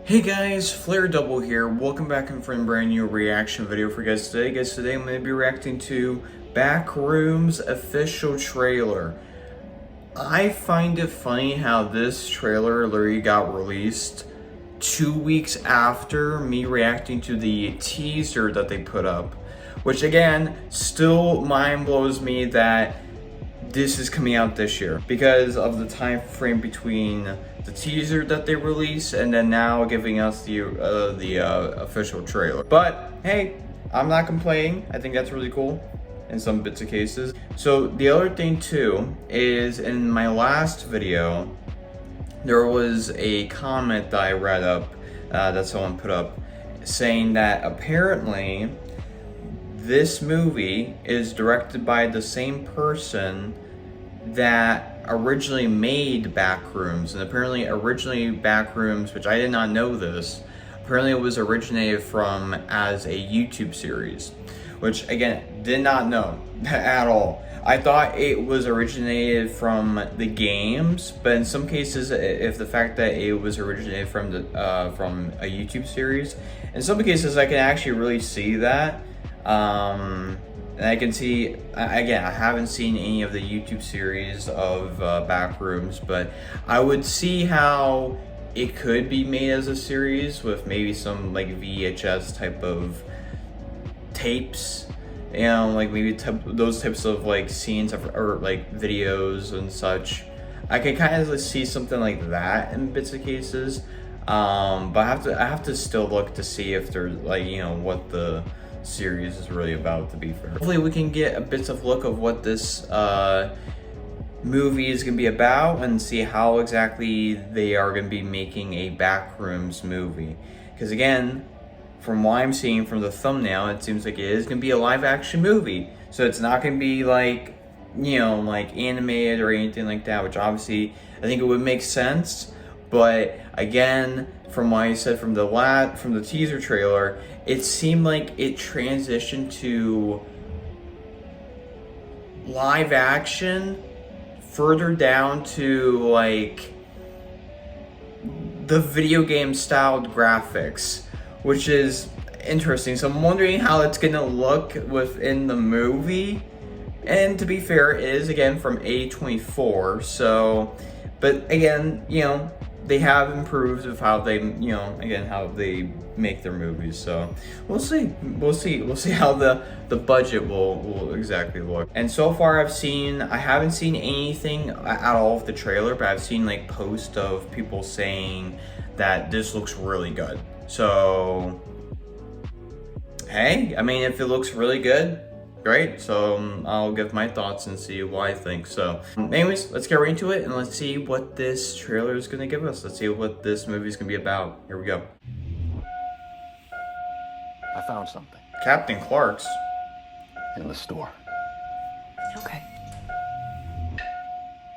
Hey guys, Flare Double here. Welcome back in for a brand new reaction video for you guys today. Today I'm going to be reacting to Backrooms official trailer. I find it funny how this trailer literally got released 2 weeks after me reacting to the teaser that they put up. Which again, still mind blows me that this is coming out this year because of the time frame between the teaser that they released and then now giving us the official trailer. But hey, I'm not complaining. I think that's really cool in some bits of cases. So the other thing too is in my last video, there was a comment that I read up that someone put up saying that apparently this movie is directed by the same person that originally made Backrooms, and apparently originally Backrooms, which I did not know this, apparently it was originated from as a YouTube series, which again, did not know at all. I thought it was originated from the games, but in some cases, if the fact that it was originated from a YouTube series, in some cases I can actually really see that. And I can see, again, I haven't seen any of the YouTube series of Backrooms, but I would see how it could be made as a series with maybe some like VHS type of tapes, you know, like maybe those types of like scenes or like videos and such. I can kind of see something like that in bits of cases, but I have to still look to see if there's like, you know, what the series is really about, to be fair. Hopefully we can get a bit of look of what this movie is going to be about and see how exactly they are going to be making a Backrooms movie. Because again, from what I'm seeing from the thumbnail, it seems like it is going to be a live action movie. So it's not going to be like, you know, like animated or anything like that, which obviously I think it would make sense. But again, from what I said from the teaser trailer, it seemed like it transitioned to live action further down to like the video game styled graphics, which is interesting. So I'm wondering how it's gonna look within the movie. And to be fair, it is again from A24, so, but again, you know, they have improved of how they, you know, again, how they make their movies. So we'll see how the budget will exactly look. And so far I haven't seen anything at all of the trailer, but I've seen like posts of people saying that this looks really good. So hey, I mean, if it looks really good, great. So I'll give my thoughts and see what I think. So anyways, let's get right into it and let's see what this trailer is going to give us. Let's see what this movie is going to be about. Here we go. I found something. Captain Clark's in the store. Okay.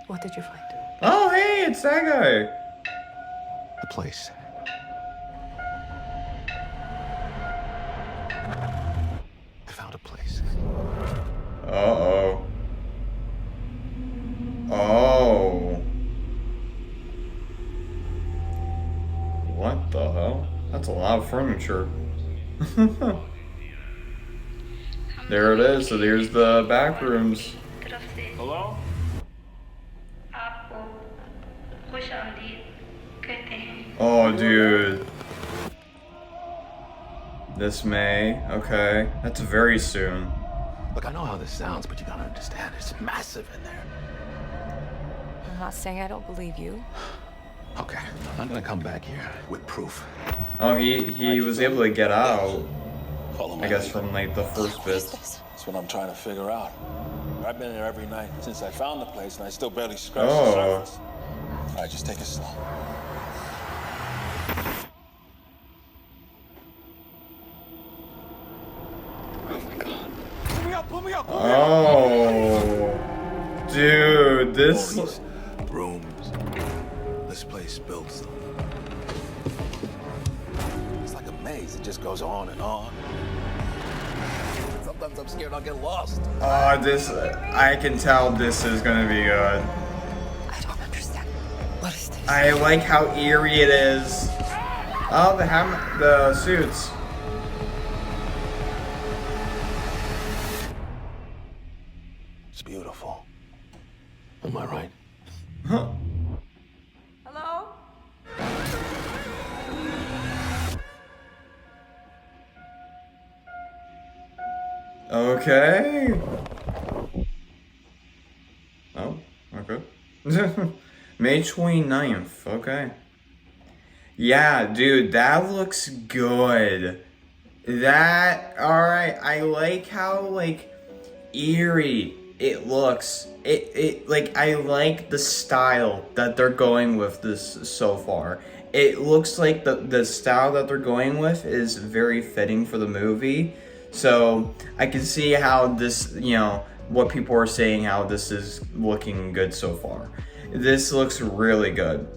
What did you find? Oh, hey, it's that guy. The place. I found a place. Uh-oh. Oh. What the hell? That's a lot of furniture. There it is. So there's the Backrooms. Hello? Oh, dude. This May. Okay. That's very soon. Look, I know how this sounds, but you gotta understand, it's massive in there. I'm not saying I don't believe you. Okay, I'm gonna come back here with proof. Oh, he was able to get out, Follow I guess, from like the first bit. That's what I'm trying to figure out. I've been here every night since I found the place, and I still barely scratched the surface. All right, just take it slow. Oh my God! Pull me up! Oh, dude, this. All these rooms. This place builds them. It's like a maze. It just goes on and on. Sometimes I'm scared I'll get lost. This, I can tell this is gonna be good. I don't understand. What is this? I like how eerie it is. Oh, the suits. It's beautiful. Am I right? Huh. Hello? Okay. Oh, okay. May 29th, okay. Yeah, dude, that looks good. Alright, I like how, like, eerie it looks. I like the style that they're going with this so far. It looks like the style that they're going with is very fitting for the movie. So I can see how this, what people are saying, how this is looking good so far. This looks really good.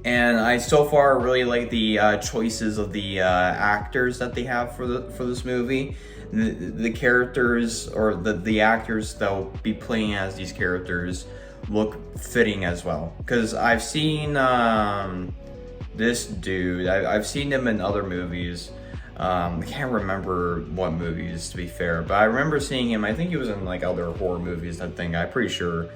And I so far really like the choices of the actors that they have for this movie. The characters or the actors that will be playing as these characters look fitting as well. Because I've seen this dude. I've seen him in other movies. I can't remember what movies, to be fair, but I remember seeing him. I think he was in like other horror movies. I'm pretty sure.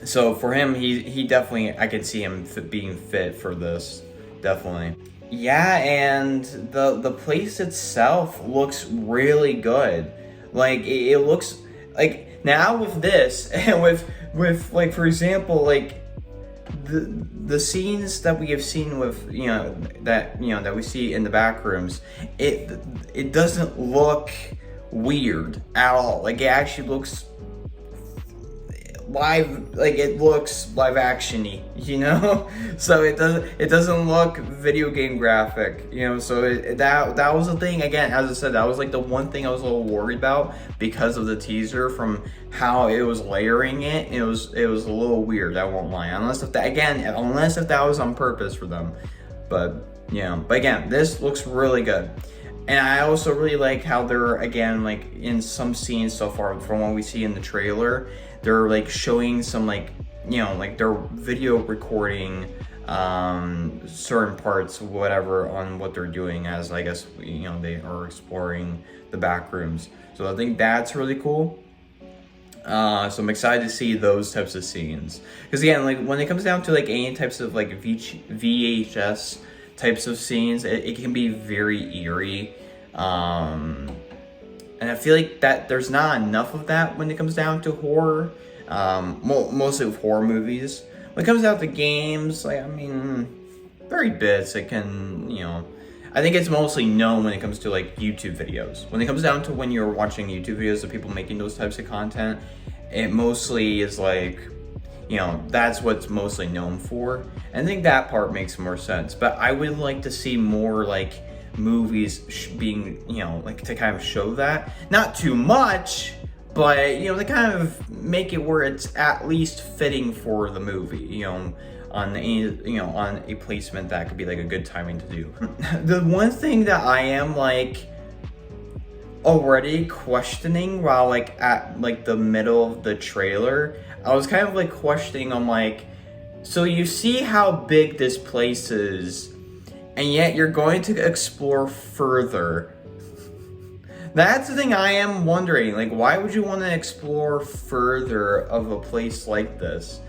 So for him, he definitely, I could see him being fit for this, definitely. Yeah, and the place itself looks really good. Like it looks like now with this and with like, for example, like the scenes that we have seen with that we see in the back rooms, it doesn't look weird at all. Like it actually looks live, like it looks live actiony, so it doesn't look video game graphic, so that was the thing. Again, as I said, that was like the one thing I was a little worried about because of the teaser, from how it was layering it was a little weird, I won't lie, unless if that was on purpose for them. But again, this looks really good. And I also really like how they're, again, like in some scenes so far from what we see in the trailer, they're like showing some like they're video recording certain parts, whatever, on what they're doing, as I guess they are exploring the back rooms. So I think that's really cool. So I'm excited to see those types of scenes, because again, like when it comes down to like any types of like VHS types of scenes, it can be very eerie. And I feel like that there's not enough of that when it comes down to horror. Mostly with horror movies. When it comes down to games, like, I mean, very bits. It can, I think it's mostly known when it comes to like YouTube videos. When it comes down to when you're watching YouTube videos of people making those types of content, it mostly is like, that's what's mostly known for. And I think that part makes more sense. But I would like to see more like movies being, like to kind of show that. Not too much, but, to kind of make it where it's at least fitting for the movie, on a placement that could be like a good timing to do. The one thing that I am like already questioning while like at like the middle of the trailer, I was kind of like questioning, I'm like, so you see how big this place is, and yet you're going to explore further. That's the thing I am wondering, like, why would you want to explore further of a place like this?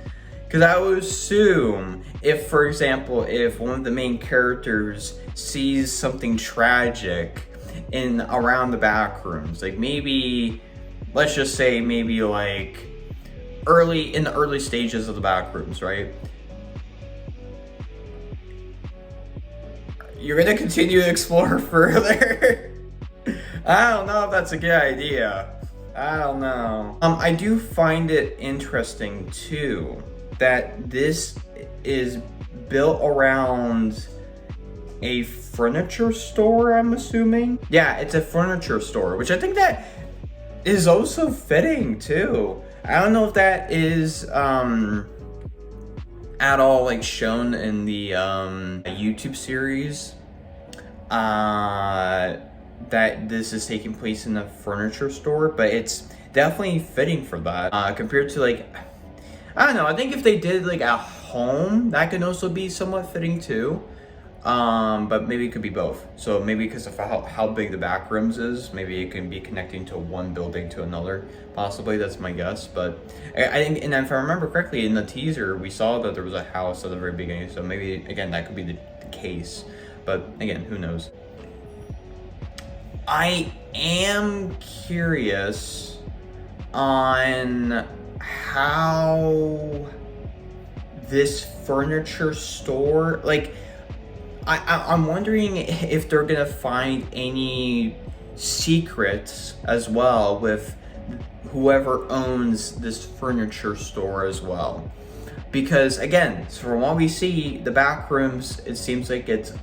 Because I would assume if, for example, if one of the main characters sees something tragic around the back rooms, like maybe, let's just say maybe like in the early stages of the back rooms, right? You're gonna continue to explore further. I don't know if that's a good idea. I don't know. I do find it interesting too that this is built around a furniture store, I'm assuming. Yeah, it's a furniture store, which I think that is also fitting too. I don't know if that is at all like shown in the YouTube series that this is taking place in a furniture store, but it's definitely fitting for that compared to like, I don't know, I think if they did like a home, that can also be somewhat fitting too. But maybe it could be both. So maybe because of how big the Backrooms is, maybe it can be connecting to one building to another. Possibly, that's my guess. But I think, and if I remember correctly, in the teaser, we saw that there was a house at the very beginning. So maybe, again, that could be the case. But again, who knows? I am curious on how this furniture store, like, I'm wondering if they're gonna find any secrets as well with whoever owns this furniture store as well. Because again, from what we see, the Backrooms, it seems like it's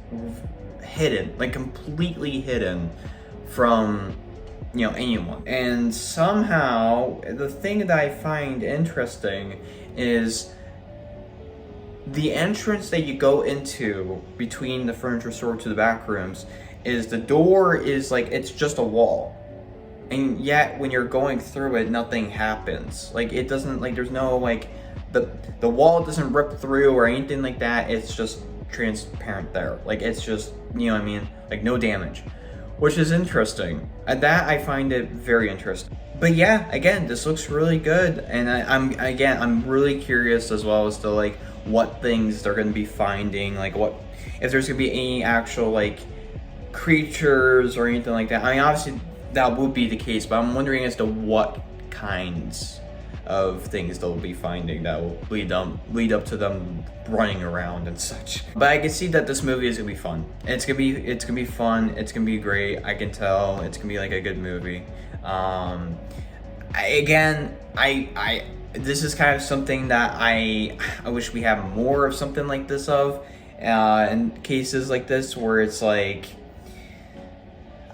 hidden, like completely hidden from, you know, anyone. And somehow, the thing that I find interesting is the entrance that you go into between the furniture store to the Backrooms is the door is like, it's just a wall. And yet when you're going through it, nothing happens. Like, it doesn't, like, there's no, like, the wall doesn't rip through or anything like that. It's just transparent there. Like, it's just, you know what I mean? Like, no damage. Which is interesting. That, I find it very interesting. But yeah, again, this looks really good. And I'm really curious as well as to, like, what things they're going to be finding, like what, if there's going to be any actual, like, creatures or anything like that. I mean, obviously that would be the case, but I'm wondering as to what kinds of things they'll be finding that will lead up to them running around and such. But I can see that this movie is gonna be fun. It's gonna be fun. It's gonna be great. I can tell it's gonna be like a good movie. This is kind of something that I wish we have more of something like this of, in cases like this where it's like,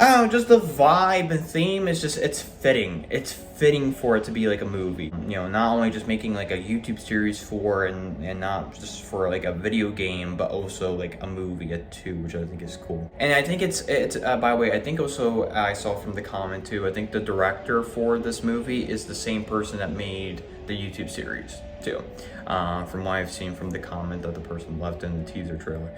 I don't know, just the vibe and theme is just, it's fitting. It's fitting for it to be like a movie. You know, not only just making like a YouTube series for and not just for like a video game, but also like a movie too, which I think is cool. And I think it's by the way, I think also I saw from the comment too, I think the director for this movie is the same person that made the YouTube series too, from what I've seen from the comment that the person left in the teaser trailer.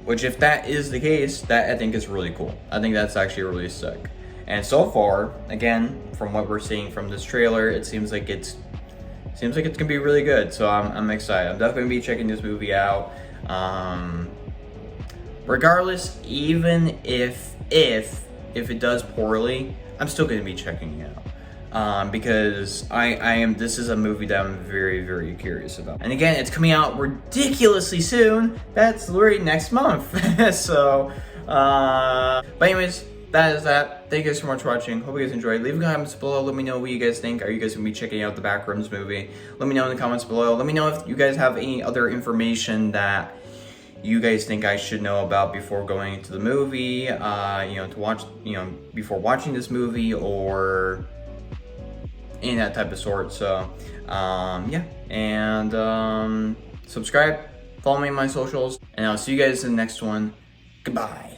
Which, if that is the case, that I think is really cool. I think that's actually really sick. And so far, again, from what we're seeing from this trailer, it seems like it's gonna be really good. So I'm excited. I'm definitely gonna be checking this movie out. Regardless, even if it does poorly, I'm still gonna be checking it out. Because this is a movie that I'm very, very curious about. And again, it's coming out ridiculously soon. That's literally next month. So, but anyways, that is that. Thank you guys so much for watching. Hope you guys enjoyed. Leave comments below. Let me know what you guys think. Are you guys gonna be checking out the Backrooms movie? Let me know in the comments below. Let me know if you guys have any other information that you guys think I should know about before going into the movie, to watch, before watching this movie, or in that type of sort. So yeah, and subscribe, follow me on my socials, and I'll see you guys in the next one. Goodbye.